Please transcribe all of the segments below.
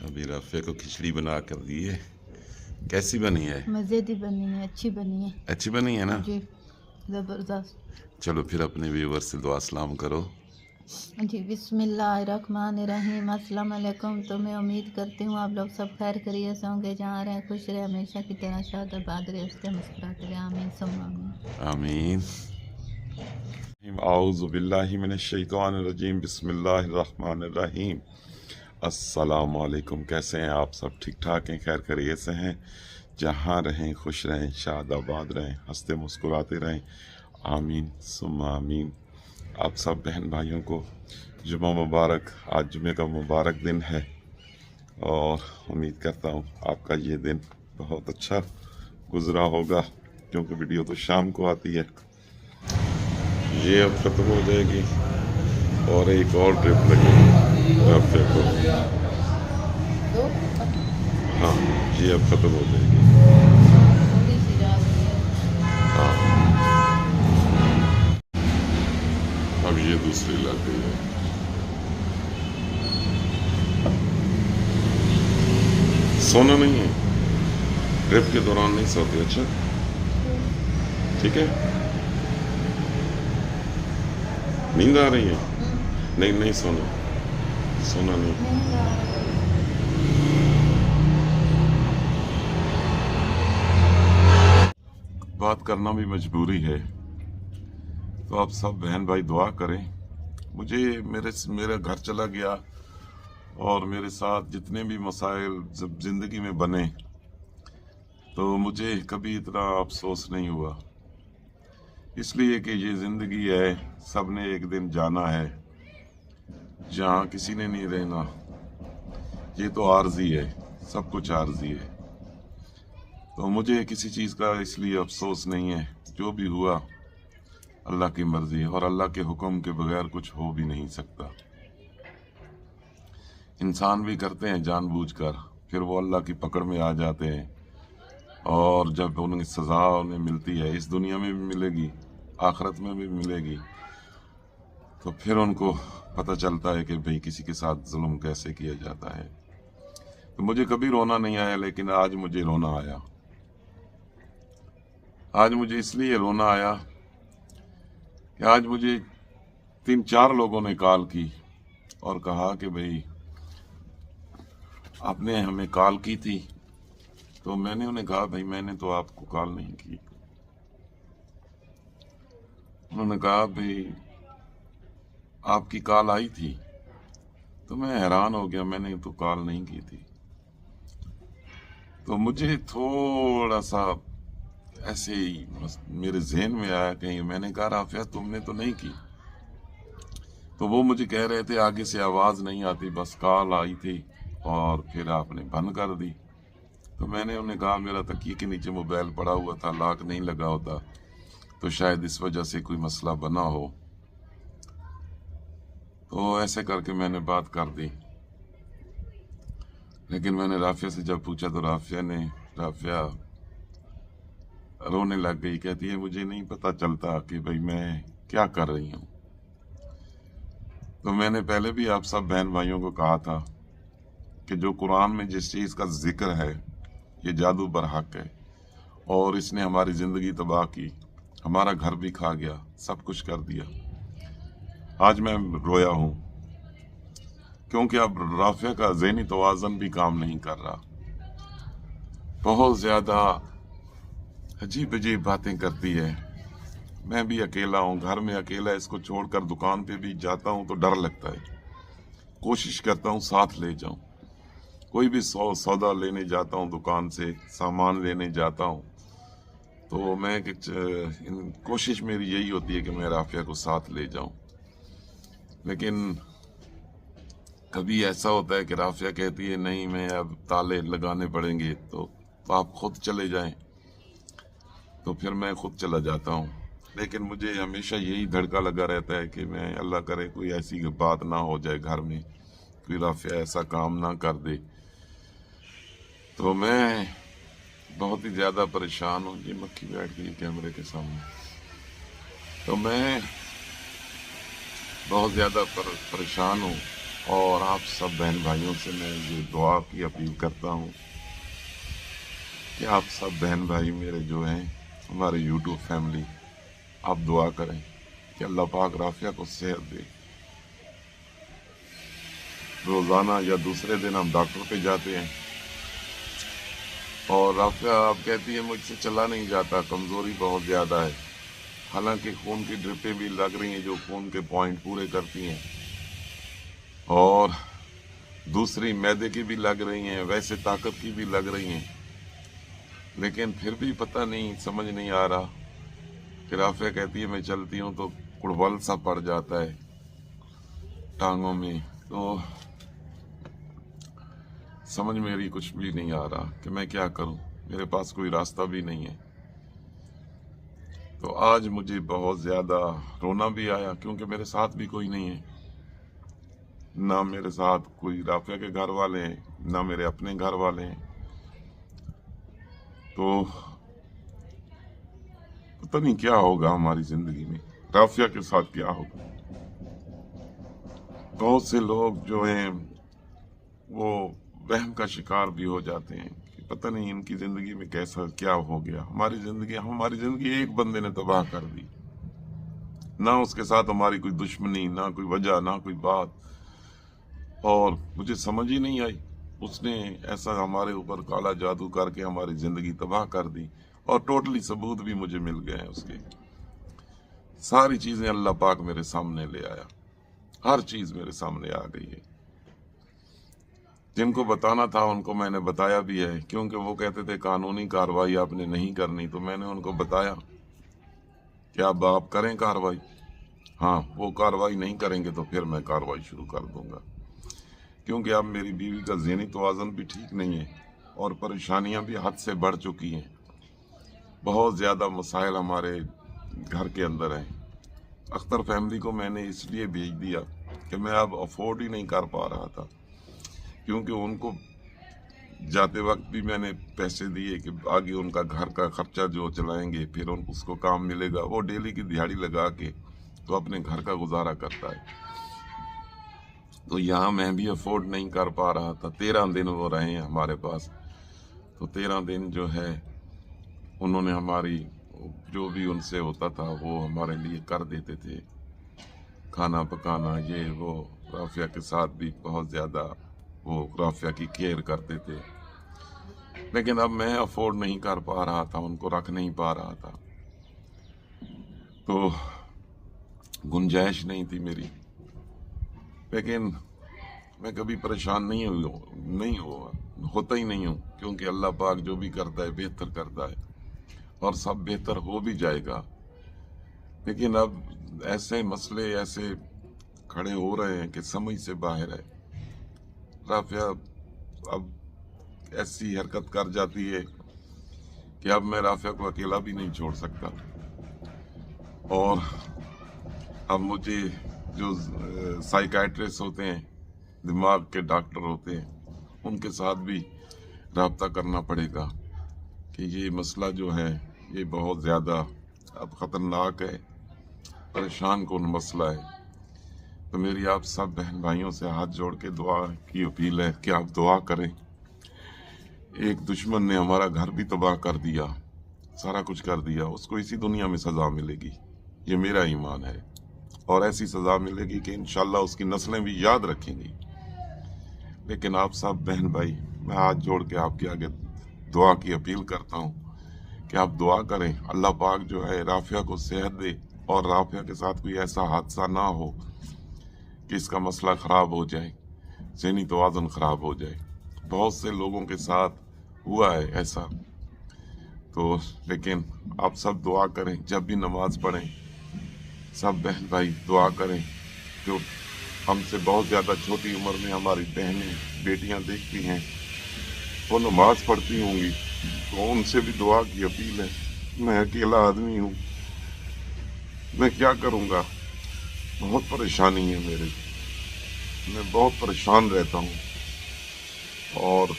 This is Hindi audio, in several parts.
अभी राफिया को खिचड़ी बना कर दी है। कैसी बनी है? मज़ेदार बनी है, अच्छी बनी है। अच्छी बनी है ना जी, ज़बरदस्त। चलो फिर अपने व्यूवर से दुआ सलाम करो। जी, बिस्मिल्लाहिर्रहमानिर्रहीम। अस्सलाम वालेकुम। तो मैं उम्मीद करती हूँ आप लोग सब खैर खैरियत से होंगे, जहाँ रहें खुश रहे, हमेशा की तरह शाद आबाद रहे, हंसते मुस्कुराते रहे। आमीन सुम्मा आमीन। आमीन। औज़ु बिल्लाहि मिनश शैतानिर रजीम। बिस्मिल्लाहिर्रहमानिर्रहीम। अस्सलाम वालेकुम। कैसे हैं आप सब? ठीक ठाक हैं, खैर खैरियत से हैं, जहाँ रहें खुश रहें, शाद आबाद रहें, हंसते मुस्कुराते रहें। आमीन सुम्मा आमीन। आप सब बहन भाइयों को जुम्मा मुबारक। आज जुम्मे का मुबारक दिन है और उम्मीद करता हूँ आपका ये दिन बहुत अच्छा गुजरा होगा, क्योंकि वीडियो तो शाम को आती है। ये अब ख़त्म हो जाएगी और एक और ट्रिप लगेगी राफिया को। हाँ, ये अब ख़त्म हो जाएगी। हाँ, अब ये दूसरी लग गई है। सोना नहीं है, ट्रिप के दौरान नहीं सोते। अच्छा ठीक है, नींद आ रही है? नहीं नहीं, सोना सोना नहीं। बात करना भी मजबूरी है, तो आप सब बहन भाई दुआ करें। मुझे मेरा घर चला गया और मेरे साथ जितने भी मसाइल जब ज़िंदगी में बने, तो मुझे कभी इतना अफसोस नहीं हुआ, इसलिए कि ये ज़िंदगी है, सब ने एक दिन जाना है, जहाँ किसी ने नहीं रहना। ये तो आर्जी है, सब कुछ आर्जी है, तो मुझे किसी चीज़ का इसलिए अफसोस नहीं है। जो भी हुआ अल्लाह की मर्जी है, और अल्लाह के हुक्म के बगैर कुछ हो भी नहीं सकता। इंसान भी करते हैं जानबूझकर, फिर वो अल्लाह की पकड़ में आ जाते हैं, और जब उन्हें सज़ा उन्हें मिलती है, इस दुनिया में भी मिलेगी, आखिरत में भी मिलेगी, तो फिर उनको पता चलता है कि भाई किसी के साथ जुल्म कैसे किया जाता है। तो मुझे कभी रोना नहीं आया, लेकिन आज मुझे रोना आया। आज मुझे इसलिए रोना आया कि आज मुझे 3-4 लोगों ने कॉल की और कहा कि भाई आपने हमें कॉल की थी। तो मैंने उन्हें कहा भाई मैंने तो आपको कॉल नहीं की। उन्होंने कहा भाई आपकी कॉल आई थी। तो मैं हैरान हो गया, मैंने तो कॉल नहीं की थी। तो मुझे थोड़ा सा ऐसे ही मेरे जहन में आया, कहीं मैंने कहा राफिया तुमने तो नहीं की। तो वो मुझे कह रहे थे आगे से आवाज़ नहीं आती, बस कॉल आई थी और फिर आपने बंद कर दी। तो मैंने उन्हें कहा मेरा तकिए के नीचे मोबाइल पड़ा हुआ था, लॉक नहीं लगा होता, तो शायद इस वजह से कोई मसला बना हो। तो ऐसे करके मैंने बात कर दी। लेकिन मैंने राफिया से जब पूछा तो राफिया रोने लग गई। कहती है मुझे नहीं पता चलता कि भाई मैं क्या कर रही हूँ। तो मैंने पहले भी आप सब बहन भाइयों को कहा था कि जो कुरान में जिस चीज़ का जिक्र है, ये जादू बरहक है, और इसने हमारी ज़िंदगी तबाह की, हमारा घर भी खा गया, सब कुछ कर दिया। आज मैं रोया हूँ क्योंकि अब राफिया का ज़हनी तवाज़न भी काम नहीं कर रहा। बहुत ज़्यादा अजीब अजीब बातें करती है। मैं भी अकेला हूँ, घर में अकेला, इसको छोड़कर दुकान पे भी जाता हूँ तो डर लगता है। कोशिश करता हूँ साथ ले जाऊँ, कोई भी सौदा लेने जाता हूँ, दुकान से सामान लेने जाता हूँ, तो मैं कोशिश मेरी यही होती है कि मैं राफिया को साथ ले जाऊँ। लेकिन कभी ऐसा होता है कि राफिया कहती है नहीं, मैं अब ताले लगाने पड़ेंगे, तो आप खुद चले जाएं। तो फिर मैं खुद चला जाता हूँ। लेकिन मुझे हमेशा यही धड़का लगा रहता है कि मैं, अल्लाह करे कोई ऐसी बात ना हो जाए घर में, कोई राफिया ऐसा काम ना कर दे। तो मैं बहुत ही ज़्यादा परेशान हूँ। ये मक्खी बैठ गई कैमरे के सामने। तो मैं बहुत ज़्यादा परेशान हूँ और आप सब बहन भाइयों से मैं ये दुआ की अपील करता हूँ कि आप सब बहन भाई मेरे जो हैं, हमारे यूट्यूब फैमिली, आप दुआ करें कि अल्लाह पाक राफिया को सेहत दे। रोज़ाना या दूसरे दिन हम डॉक्टर पे जाते हैं और राफिया आप कहती है मुझसे चला नहीं जाता, कमज़ोरी बहुत ज़्यादा है। हालांकि खून की ड्रिपें भी लग रही हैं जो खून के पॉइंट पूरे करती हैं, और दूसरी मैदे की भी लग रही हैं, वैसे ताकत की भी लग रही हैं, लेकिन फिर भी पता नहीं, समझ नहीं आ रहा कि राफिया कहती है मैं चलती हूँ तो कुड़बल सा पड़ जाता है टांगों में। तो समझ मेरी कुछ भी नहीं आ रहा कि मैं क्या करूं, मेरे पास कोई रास्ता भी नहीं है। तो आज मुझे बहुत ज़्यादा रोना भी आया क्योंकि मेरे साथ भी कोई नहीं है, ना मेरे साथ कोई राफिया के घर वाले हैं, ना मेरे अपने घर वाले हैं। तो पता नहीं क्या होगा हमारी ज़िंदगी में, राफिया के साथ क्या होगा। बहुत से लोग जो हैं वो वहम का शिकार भी हो जाते हैं कि पता नहीं इनकी ज़िंदगी में कैसा क्या हो गया। हमारी ज़िंदगी एक बंदे ने तबाह कर दी, ना उसके साथ हमारी कोई दुश्मनी, ना कोई वजह, ना कोई बात। और मुझे समझ ही नहीं आई, उसने ऐसा हमारे ऊपर काला जादू करके हमारी ज़िंदगी तबाह कर दी। और टोटली सबूत भी मुझे मिल गए हैं उसके, सारी चीज़ें अल्लाह पाक मेरे सामने ले आया, हर चीज़ मेरे सामने आ गई है। जिनको बताना था उनको मैंने बताया भी है, क्योंकि वो कहते थे कानूनी कार्रवाई आपने नहीं करनी, तो मैंने उनको बताया कि अब आप करें कार्रवाई। हाँ, वो कार्रवाई नहीं करेंगे तो फिर मैं कार्रवाई शुरू कर दूंगा, क्योंकि अब मेरी बीवी का ज़हनी तवाज़ुन भी ठीक नहीं है और परेशानियां भी हद से बढ़ चुकी हैं। बहुत ज़्यादा मसाइल हमारे घर के अंदर हैं। अख्तर फैमिली को मैंने इसलिए भेज दिया कि मैं अब अफोर्ड ही नहीं कर पा रहा था, क्योंकि उनको जाते वक्त भी मैंने पैसे दिए कि आगे उनका घर का खर्चा जो चलाएंगे, फिर उसको काम मिलेगा, वो डेली की दिहाड़ी लगा के तो अपने घर का गुजारा करता है। तो यहाँ मैं भी अफोर्ड नहीं कर पा रहा था। 13 दिन वो रहे हैं हमारे पास, तो 13 दिन जो है उन्होंने हमारी जो भी उनसे होता था वो हमारे लिए कर देते थे, खाना पकाना ये वो। राफिया के साथ भी बहुत ज़्यादा वो राफिया की केयर करते थे, लेकिन अब मैं अफोर्ड नहीं कर पा रहा था, उनको रख नहीं पा रहा था, तो गुंजाइश नहीं थी मेरी। लेकिन मैं कभी परेशान नहीं हुआ, होता ही नहीं हूँ, क्योंकि अल्लाह पाक जो भी करता है बेहतर करता है और सब बेहतर हो भी जाएगा। लेकिन अब ऐसे मसले ऐसे खड़े हो रहे हैं कि समझ से बाहर है। राफिया अब ऐसी हरकत कर जाती है कि अब मैं राफिया को अकेला भी नहीं छोड़ सकता, और अब मुझे जो साइकाइट्रिस्ट होते हैं, दिमाग के डॉक्टर होते हैं, उनके साथ भी रब्ता करना पड़ेगा कि ये मसला जो है ये बहुत ज़्यादा अब ख़तरनाक है, परेशान कौन मसला है। तो मेरी आप सब बहन भाइयों से हाथ जोड़ के दुआ की अपील है कि आप दुआ करें। एक दुश्मन ने हमारा घर भी तबाह कर दिया, सारा कुछ कर दिया, उसको इसी दुनिया में सज़ा मिलेगी, ये मेरा ईमान है, और ऐसी सज़ा मिलेगी कि इंशाल्लाह उसकी नस्लें भी याद रखेंगी। लेकिन आप सब बहन भाई, मैं हाथ जोड़ के आपके आगे दुआ की अपील करता हूँ कि आप दुआ करें, अल्लाह पाक जो है राफिया को सेहत दे और राफिया के साथ कोई ऐसा हादसा ना हो कि इसका मसला ख़राब हो जाए, ज़हनी तवाज़ुन ख़राब हो जाए। बहुत से लोगों के साथ हुआ है ऐसा। तो लेकिन आप सब दुआ करें, जब भी नमाज पढ़ें सब बहन भाई दुआ करें। जो हमसे बहुत ज़्यादा छोटी उम्र में हमारी बहनें बेटियां देखती हैं, वो नमाज पढ़ती होंगी, तो उनसे भी दुआ की अपील है। मैं अकेला आदमी हूँ, मैं क्या करूँगा, बहुत परेशानी है मेरे, मैं बहुत परेशान रहता हूँ। और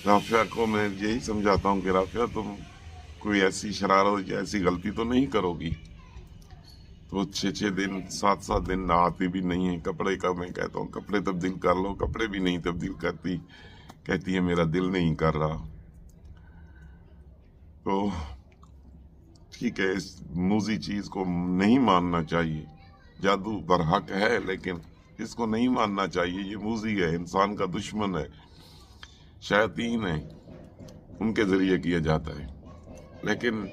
राफिया को मैं यही समझाता हूँ कि राफिया तुम कोई ऐसी शरारत या ऐसी गलती तो नहीं करोगी, वो 6-6 दिन 7-7 दिन नहाती भी नहीं है। कपड़े का मैं कहता हूँ कपड़े तब्दील कर लो, कपड़े भी नहीं तब्दील करती। कहती है मेरा दिल नहीं कर रहा। तो ठीक है, इस मूजी चीज को नहीं मानना चाहिए। जादू बरहक है लेकिन इसको नहीं मानना चाहिए। ये मूजी है, इंसान का दुश्मन है, शैतान है, उनके जरिए किया जाता है। लेकिन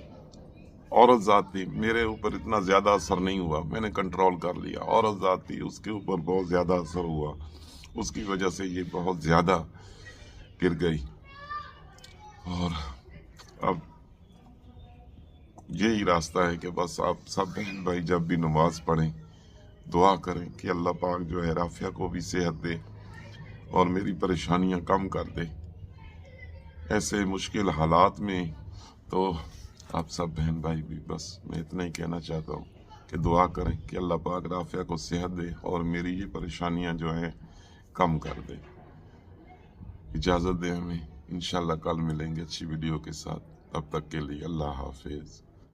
औरत जात थी, मेरे ऊपर इतना ज्यादा असर नहीं हुआ, मैंने कंट्रोल कर लिया। औरत जात थी, उसके ऊपर बहुत ज्यादा असर हुआ, उसकी वजह से ये बहुत ज्यादा गिर गई। और अब यही रास्ता है कि बस आप सब बहन भाई जब भी नमाज पढ़ें दुआ करें कि अल्लाह पाक जो है राफिया को भी सेहत दे और मेरी परेशानियां कम कर दे। ऐसे मुश्किल हालात में तो आप सब बहन भाई भी बस मैं इतना ही कहना चाहता हूँ कि दुआ करें कि अल्लाह पाक राफिया को सेहत दे और मेरी ये परेशानियां जो हैं कम कर दे। इजाज़त दें हमें, इंशाल्लाह कल मिलेंगे अच्छी वीडियो के साथ। तब तक के लिए अल्लाह हाफिज़।